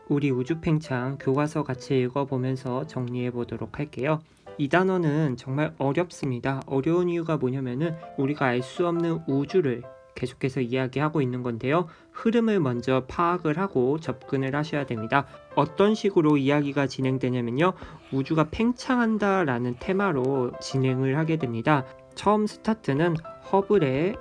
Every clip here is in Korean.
우리 우주팽창 교과서 같이 읽어보면서 정리해 보도록 할게요. 이 단어는 정말 어렵습니다. 어려운 이유가 뭐냐면은 우리가 알 수 없는 우주를 계속해서 이야기하고 있는 건데요. 흐름을 먼저 파악을 하고 접근을 하셔야 됩니다. 어떤 식으로 이야기가 진행되냐면요. 우주가 팽창한다 라는 테마로 진행을 하게 됩니다. 처음 스타트는 허블의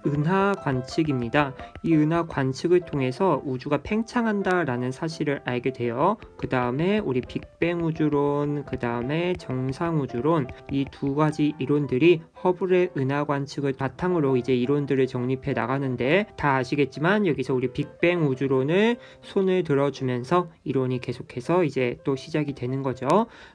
은하 관측입니다. 이 은하 관측을 통해서 우주가 팽창한다 라는 사실을 알게 돼요. 그 다음에 우리 빅뱅 우주론, 그 다음에 정상 우주론, 이 두 가지 이론들이 허블의 은하 관측을 바탕으로 이제 이론들을 정립해 나가는데, 다 아시겠지만 여기서 우리 빅뱅 우주론을 손을 들어주면서 이론이 계속해서 이제 또 시작이 되는 거죠.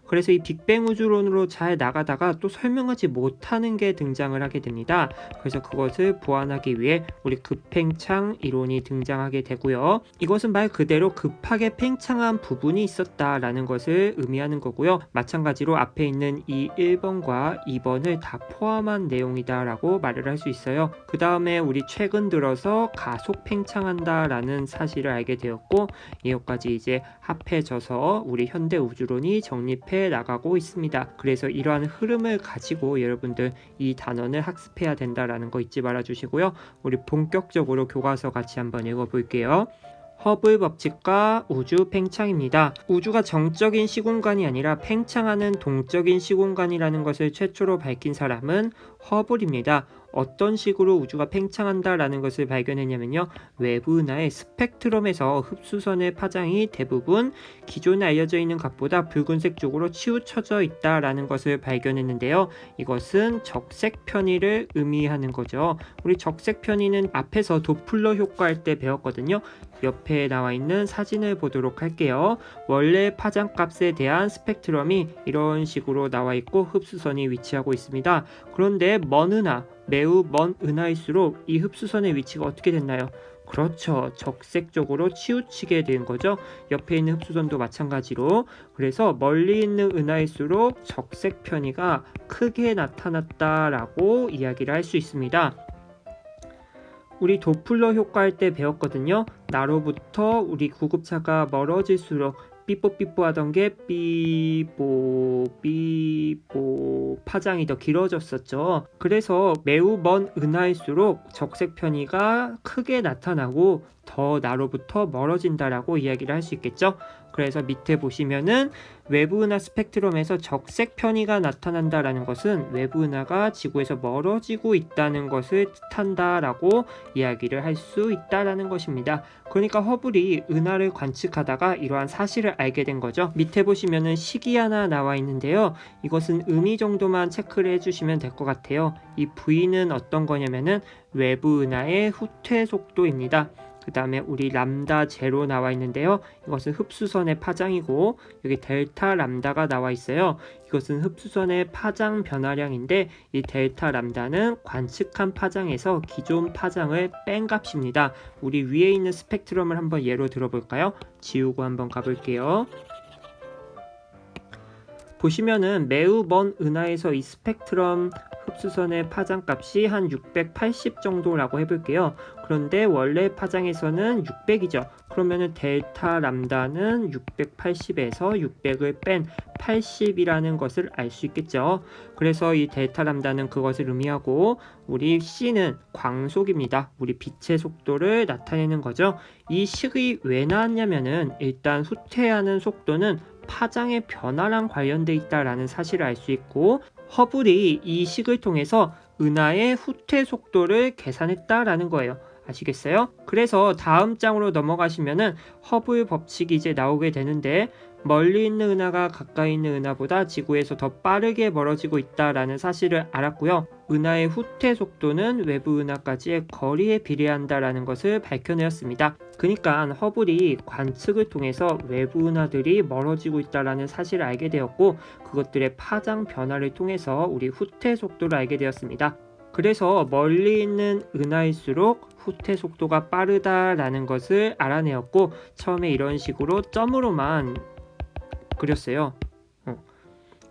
그래서 이 빅뱅 우주론으로 잘 나가다가 또 설명하지 못하는 게 등장을 하게 됩니다. 그래서 그것을 보완하기 위해 우리 급팽창 이론이 등장하게 되고요. 이것은 말 그대로 급하게 팽창한 부분이 있었다라는 것을 의미하는 거고요. 마찬가지로 앞에 있는 이 1번과 2번을 다 포함한 내용이다라고 말을 할 수 있어요. 그 다음에 우리 최근 들어서 가속 팽창한다라는 사실을 알게 되었고, 이것까지 이제 합해져서 우리 현대 우주론이 정립해 나가고 있습니다. 그래서 이러한 흐름을 가지고 여러분들 이 단원을 학습해야 된다라는 거 잊지 말아 주시고요. 우리 본격적으로 교과서 같이 한번 읽어볼게요. 허블 법칙과 우주 팽창입니다. 우주가 정적인 시공간이 아니라 팽창하는 동적인 시공간이라는 것을 최초로 밝힌 사람은 허블입니다. 어떤 식으로 우주가 팽창한다라는 것을 발견했냐면요. 외부 은하의 스펙트럼에서 흡수선의 파장이 대부분 기존에 알려져 있는 값보다 붉은색 쪽으로 치우쳐져 있다라는 것을 발견했는데요. 이것은 적색 편의를 의미하는 거죠. 우리 적색 편의는 앞에서 도플러 효과할 때 배웠거든요. 옆에 나와 있는 사진을 보도록 할게요. 원래 파장값에 대한 스펙트럼이 이런 식으로 나와 있고 흡수선이 위치하고 있습니다. 그런데 먼 은하, 매우 먼 은하일수록 이 흡수선의 위치가 어떻게 됐나요? 그렇죠. 적색 쪽으로 치우치게 된 거죠. 옆에 있는 흡수선도 마찬가지로. 그래서 멀리 있는 은하일수록 적색 편의가 크게 나타났다라고 이야기를 할 수 있습니다. 우리 도플러 효과할 때 배웠거든요. 나로부터 우리 구급차가 멀어질수록 삐뽀삐뽀 하던 게 삐뽀 삐뽀 파장이 더 길어졌었죠. 그래서 매우 먼 은하일수록 적색 편의가 크게 나타나고 더 나로부터 멀어진다라고 이야기를 할 수 있겠죠. 그래서 밑에 보시면은 외부 은하 스펙트럼에서 적색 편의가 나타난다라는 것은 외부 은하가 지구에서 멀어지고 있다는 것을 뜻한다라고 이야기를 할 수 있다라는 것입니다. 그러니까 허블이 은하를 관측하다가 이러한 사실을 알게 된 거죠. 밑에 보시면은 식이 하나 나와 있는데요. 이것은 의미 정도만 체크를 해주시면 될 것 같아요. 이 V는 어떤 거냐면은 외부 은하의 후퇴 속도입니다. 그 다음에 우리 람다 제로 나와 있는데요. 이것은 흡수선의 파장이고, 여기 델타 람다가 나와 있어요. 이것은 흡수선의 파장 변화량인데, 이 델타 람다는 관측한 파장에서 기존 파장을 뺀 값입니다. 우리 위에 있는 스펙트럼을 한번 예로 들어볼까요? 지우고 한번 가볼게요. 보시면은 매우 먼 은하에서 이 스펙트럼 흡수선의 파장값이 한 680 정도라고 해볼게요. 그런데 원래 파장에서는 600이죠. 그러면은 델타 람다는 680에서 600을 뺀 80이라는 것을 알 수 있겠죠. 그래서 이 델타 람다는 그것을 의미하고, 우리 C는 광속입니다. 우리 빛의 속도를 나타내는 거죠. 이 식이 왜 나왔냐면은 일단 후퇴하는 속도는 파장의 변화랑 관련돼 있다라는 사실을 알 수 있고, 허블이 이 식을 통해서 은하의 후퇴 속도를 계산했다라는 거예요. 아시겠어요? 그래서 다음 장으로 넘어가시면은 허블 법칙이 이제 나오게 되는데, 멀리 있는 은하가 가까이 있는 은하보다 지구에서 더 빠르게 멀어지고 있다라는 사실을 알았고요. 은하의 후퇴 속도는 외부 은하까지의 거리에 비례한다라는 것을 밝혀내었습니다. 그러니까 허블이 관측을 통해서 외부 은하들이 멀어지고 있다라는 사실을 알게 되었고, 그것들의 파장 변화를 통해서 우리 후퇴 속도를 알게 되었습니다. 그래서 멀리 있는 은하일수록 후퇴 속도가 빠르다라는 것을 알아내었고, 처음에 이런 식으로 점으로만 그렸어요.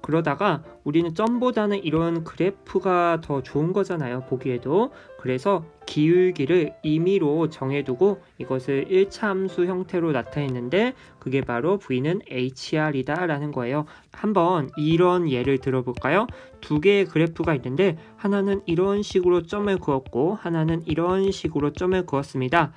그러다가 우리는 점보다는 이런 그래프가 더 좋은 거잖아요, 보기에도. 그래서 기울기를 임의로 정해두고 이것을 1차 함수 형태로 나타냈는데 그게 바로 v는 hr이다 라는 거예요. 한번 이런 예를 들어볼까요? 두 개의 그래프가 있는데 하나는 이런 식으로 점을 그었고 하나는 이런 식으로 점을 그었습니다.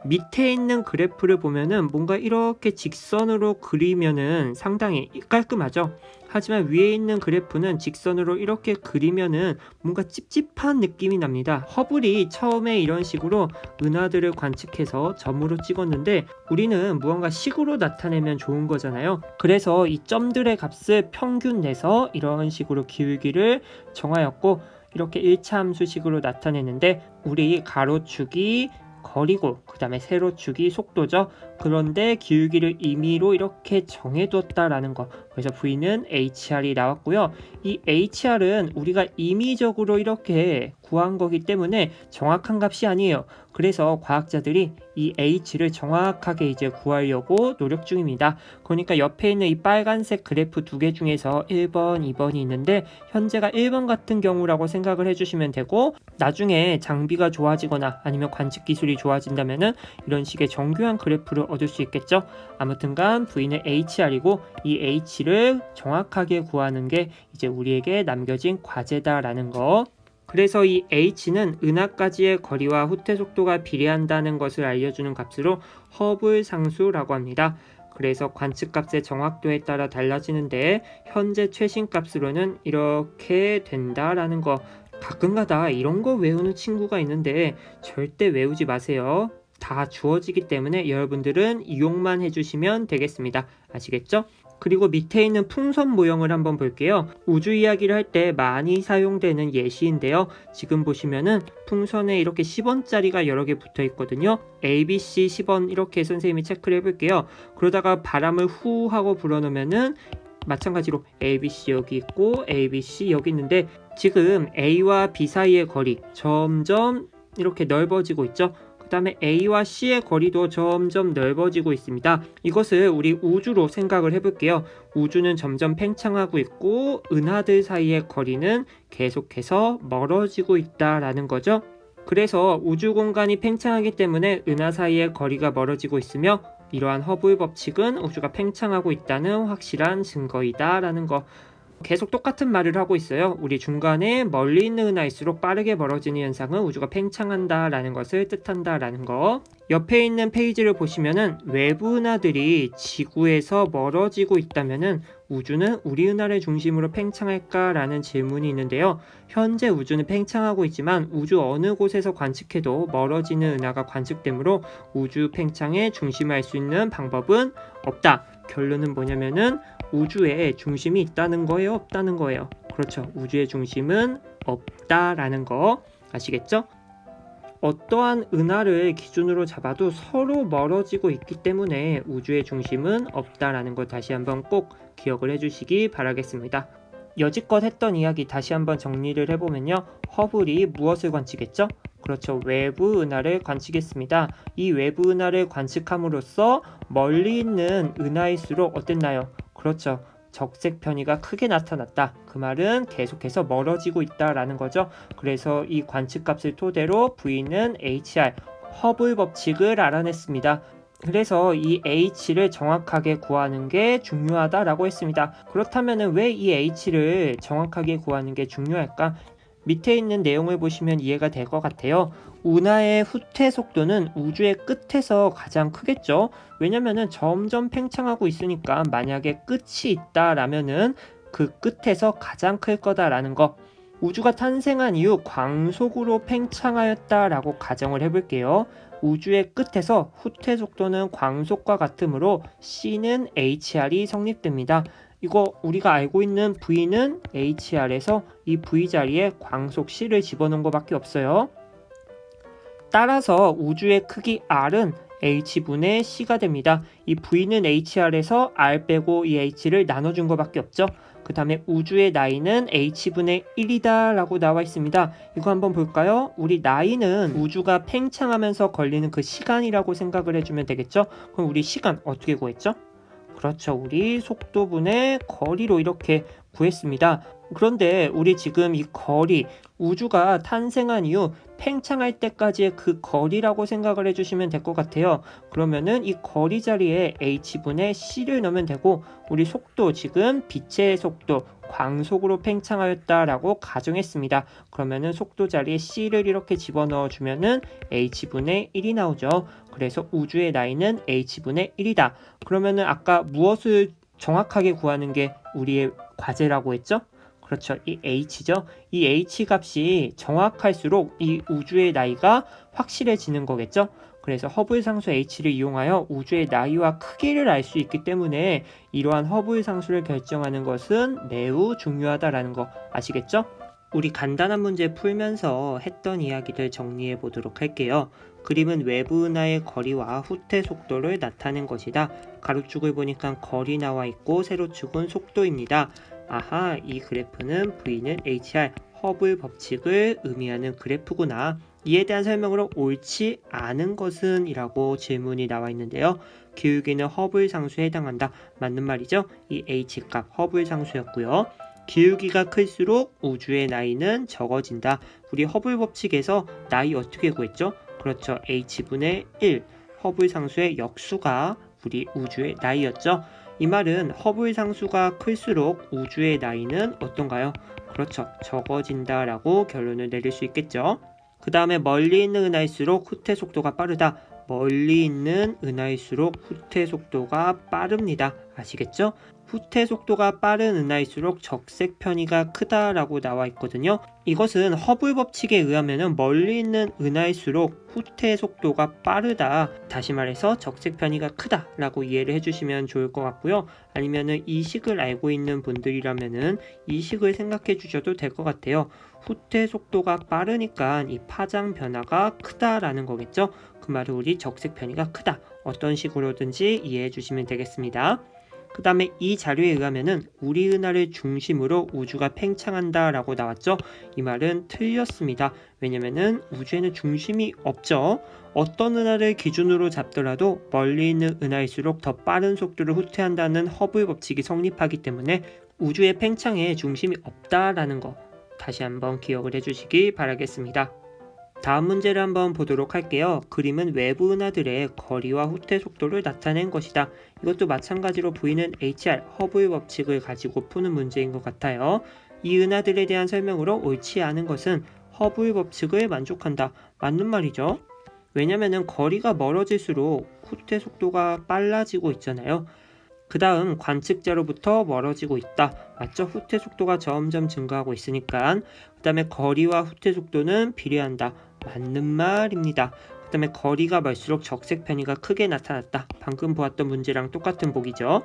밑에 있는 그래프를 보면은 뭔가 이렇게 직선으로 그리면은 상당히 깔끔하죠. 하지만 위에 있는 그래프는 직선으로 이렇게 그리면은 뭔가 찝찝한 느낌이 납니다. 허블이 처음에 이런 식으로 은하들을 관측해서 점으로 찍었는데 우리는 무언가 식으로 나타내면 좋은 거잖아요. 그래서 이 점들의 값을 평균 내서 이런 식으로 기울기를 정하였고 이렇게 1차 함수식으로 나타내는데 우리 가로축이 거리고 그 다음에 세로축이 속도죠. 그런데 기울기를 임의로 이렇게 정해두었다라는 거. 그래서 V는 HR이 나왔고요. 이 HR은 우리가 임의적으로 이렇게 구한 거기 때문에 정확한 값이 아니에요. 그래서 과학자들이 이 H를 정확하게 이제 구하려고 노력 중입니다. 그러니까 옆에 있는 이 빨간색 그래프 두 개 중에서 1번, 2번이 있는데 현재가 1번 같은 경우라고 생각을 해주시면 되고 나중에 장비가 좋아지거나 아니면 관측 기술이 좋아진다면은 이런 식의 정교한 그래프를 얻을 수 있겠죠. 아무튼간 V는 HR이고 이 H를 정확하게 구하는 게 이제 우리에게 남겨진 과제다라는 거. 그래서 이 h는 은하까지의 거리와 후퇴 속도가 비례한다는 것을 알려주는 값으로 허블 상수라고 합니다. 그래서 관측값의 정확도에 따라 달라지는데 현재 최신 값으로는 이렇게 된다라는 거. 가끔가다 이런 거 외우는 친구가 있는데 절대 외우지 마세요. 다 주어지기 때문에 여러분들은 이용만 해주시면 되겠습니다. 아시겠죠? 그리고 밑에 있는 풍선 모형을 한번 볼게요. 우주 이야기를 할 때 많이 사용되는 예시인데요. 지금 보시면은 풍선에 이렇게 10원짜리가 여러 개 붙어 있거든요. ABC 10원 이렇게 선생님이 체크를 해볼게요. 그러다가 바람을 후 하고 불어넣으면은 마찬가지로 ABC 여기 있고 ABC 여기 있는데 지금 A와 B 사이의 거리 점점 이렇게 넓어지고 있죠. 그 다음에 A와 C의 거리도 점점 넓어지고 있습니다. 이것을 우리 우주로 생각을 해볼게요. 우주는 점점 팽창하고 있고 은하들 사이의 거리는 계속해서 멀어지고 있다라는 거죠. 그래서 우주 공간이 팽창하기 때문에 은하 사이의 거리가 멀어지고 있으며 이러한 허블 법칙은 우주가 팽창하고 있다는 확실한 증거이다 라는 거. 계속 똑같은 말을 하고 있어요. 우리 중간에 멀리 있는 은하일수록 빠르게 멀어지는 현상은 우주가 팽창한다 라는 것을 뜻한다 라는 거. 옆에 있는 페이지를 보시면은 외부 은하들이 지구에서 멀어지고 있다면은 우주는 우리 은하를 중심으로 팽창할까 라는 질문이 있는데요. 현재 우주는 팽창하고 있지만 우주 어느 곳에서 관측해도 멀어지는 은하가 관측되므로 우주 팽창에 중심할 수 있는 방법은 없다. 결론은 뭐냐면은 우주에 중심이 있다는 거예요, 없다는 거예요. 그렇죠. 우주의 중심은 없다라는 거 아시겠죠? 어떠한 은하를 기준으로 잡아도 서로 멀어지고 있기 때문에 우주의 중심은 없다라는 거 다시 한번 꼭 기억을 해주시기 바라겠습니다. 여지껏 했던 이야기 다시 한번 정리를 해보면요. 허블이 무엇을 관측했죠? 그렇죠. 외부 은하를 관측했습니다. 이 외부 은하를 관측함으로써 멀리 있는 은하일수록 어땠나요? 그렇죠. 적색 편의가 크게 나타났다. 그 말은 계속해서 멀어지고 있다라는 거죠. 그래서 이 관측값을 토대로 V는 HR, 허블 법칙을 알아냈습니다. 그래서 이 H를 정확하게 구하는 게 중요하다라고 했습니다. 그렇다면 왜 이 H를 정확하게 구하는 게 중요할까? 밑에 있는 내용을 보시면 이해가 될 것 같아요. 은하의 후퇴 속도는 우주의 끝에서 가장 크겠죠. 왜냐면은 점점 팽창하고 있으니까 만약에 끝이 있다라면은 그 끝에서 가장 클 거다라는 거. 우주가 탄생한 이후 광속으로 팽창하였다라고 가정을 해볼게요. 우주의 끝에서 후퇴 속도는 광속과 같으므로 C는 HR이 성립됩니다. 이거 우리가 알고 있는 V는 HR에서 이 V 자리에 광속 C를 집어넣은 것밖에 없어요. 따라서 우주의 크기 R은 H분의 C가 됩니다. 이 V는 HR에서 R 빼고 이 H를 나눠준 것밖에 없죠. 그 다음에 우주의 나이는 H분의 1이다 라고 나와 있습니다. 이거 한번 볼까요? 우리 나이는 우주가 팽창하면서 걸리는 그 시간이라고 생각을 해주면 되겠죠? 그럼 우리 시간 어떻게 구했죠? 그렇죠. 우리 속도분의 거리로 이렇게 구했습니다. 그런데 우리 지금 이 거리, 우주가 탄생한 이후 팽창할 때까지의 그 거리라고 생각을 해주시면 될 것 같아요. 그러면은 이 거리 자리에 h분의 c를 넣으면 되고, 우리 속도, 지금 빛의 속도, 광속으로 팽창하였다라고 가정했습니다. 그러면은 속도 자리에 c를 이렇게 집어넣어 주면은 h분의 1이 나오죠. 그래서 우주의 나이는 h분의 1이다. 그러면은 아까 무엇을 정확하게 구하는 게 우리의 과제라고 했죠? 그렇죠. 이 h죠. 이 h 값이 정확할수록 이 우주의 나이가 확실해지는 거겠죠. 그래서 허블 상수 h를 이용하여 우주의 나이와 크기를 알 수 있기 때문에 이러한 허블 상수를 결정하는 것은 매우 중요하다라는 거 아시겠죠? 우리 간단한 문제 풀면서 했던 이야기들 정리해 보도록 할게요. 그림은 외부 은하의 거리와 후퇴 속도를 나타낸 것이다. 가로축을 보니까 거리 나와 있고 세로축은 속도입니다. 아하, 이 그래프는 V는 HR, 허블 법칙을 의미하는 그래프구나. 이에 대한 설명으로 옳지 않은 것은? 이라고 질문이 나와 있는데요. 기울기는 허블 상수에 해당한다. 맞는 말이죠. 이 H값 허블 상수였고요. 기울기가 클수록 우주의 나이는 적어진다. 우리 허블 법칙에서 나이 어떻게 구했죠? 그렇죠. h분의 1. 허블 상수의 역수가 우리 우주의 나이였죠. 이 말은 허블 상수가 클수록 우주의 나이는 어떤가요? 그렇죠. 적어진다 라고 결론을 내릴 수 있겠죠. 그 다음에 멀리 있는 은하일수록 후퇴 속도가 빠르다. 멀리 있는 은하일수록 후퇴 속도가 빠릅니다. 아시겠죠? 후퇴 속도가 빠른 은하일수록 적색 편이가 크다라고 나와 있거든요. 이것은 허블 법칙에 의하면 멀리 있는 은하일수록 후퇴 속도가 빠르다. 다시 말해서 적색 편이가 크다라고 이해를 해주시면 좋을 것 같고요. 아니면은 이 식을 알고 있는 분들이라면은 이 식을 생각해 주셔도 될 것 같아요. 후퇴 속도가 빠르니까 이 파장 변화가 크다라는 거겠죠. 그 말은 우리 적색 편이가 크다. 어떤 식으로든지 이해해 주시면 되겠습니다. 그 다음에 이 자료에 의하면은 우리 은하를 중심으로 우주가 팽창한다 라고 나왔죠. 이 말은 틀렸습니다. 왜냐면은 우주에는 중심이 없죠. 어떤 은하를 기준으로 잡더라도 멀리 있는 은하일수록 더 빠른 속도로 후퇴한다는 허블 법칙이 성립하기 때문에 우주의 팽창에 중심이 없다라는 거 다시 한번 기억을 해주시기 바라겠습니다. 다음 문제를 한번 보도록 할게요. 그림은 외부 은하들의 거리와 후퇴 속도를 나타낸 것이다. 이것도 마찬가지로 V는 HR, 허블 법칙을 가지고 푸는 문제인 것 같아요. 이 은하들에 대한 설명으로 옳지 않은 것은 허블 법칙을 만족한다. 맞는 말이죠. 왜냐면은 거리가 멀어질수록 후퇴 속도가 빨라지고 있잖아요. 그 다음 관측자로부터 멀어지고 있다. 맞죠? 후퇴 속도가 점점 증가하고 있으니까. 그 다음에 거리와 후퇴 속도는 비례한다. 맞는 말입니다. 그 다음에 거리가 멀수록 적색 편이가 크게 나타났다. 방금 보았던 문제랑 똑같은 보기죠.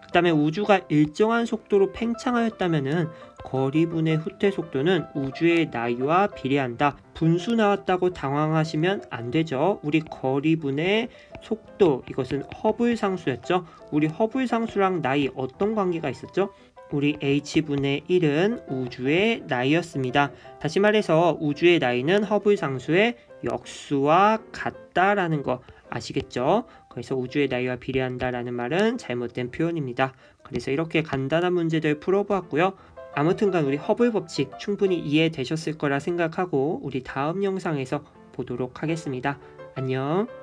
그 다음에 우주가 일정한 속도로 팽창하였다면은 거리분의 후퇴 속도는 우주의 나이와 비례한다. 분수 나왔다고 당황하시면 안 되죠. 우리 거리분의 속도, 이것은 허블 상수였죠. 우리 허블 상수랑 나이 어떤 관계가 있었죠? 우리 h분의 1은 우주의 나이였습니다. 다시 말해서 우주의 나이는 허블 상수의 역수와 같다라는 거 아시겠죠? 그래서 우주의 나이와 비례한다라는 말은 잘못된 표현입니다. 그래서 이렇게 간단한 문제들 풀어보았고요. 아무튼간 우리 허블 법칙 충분히 이해되셨을 거라 생각하고 우리 다음 영상에서 보도록 하겠습니다. 안녕.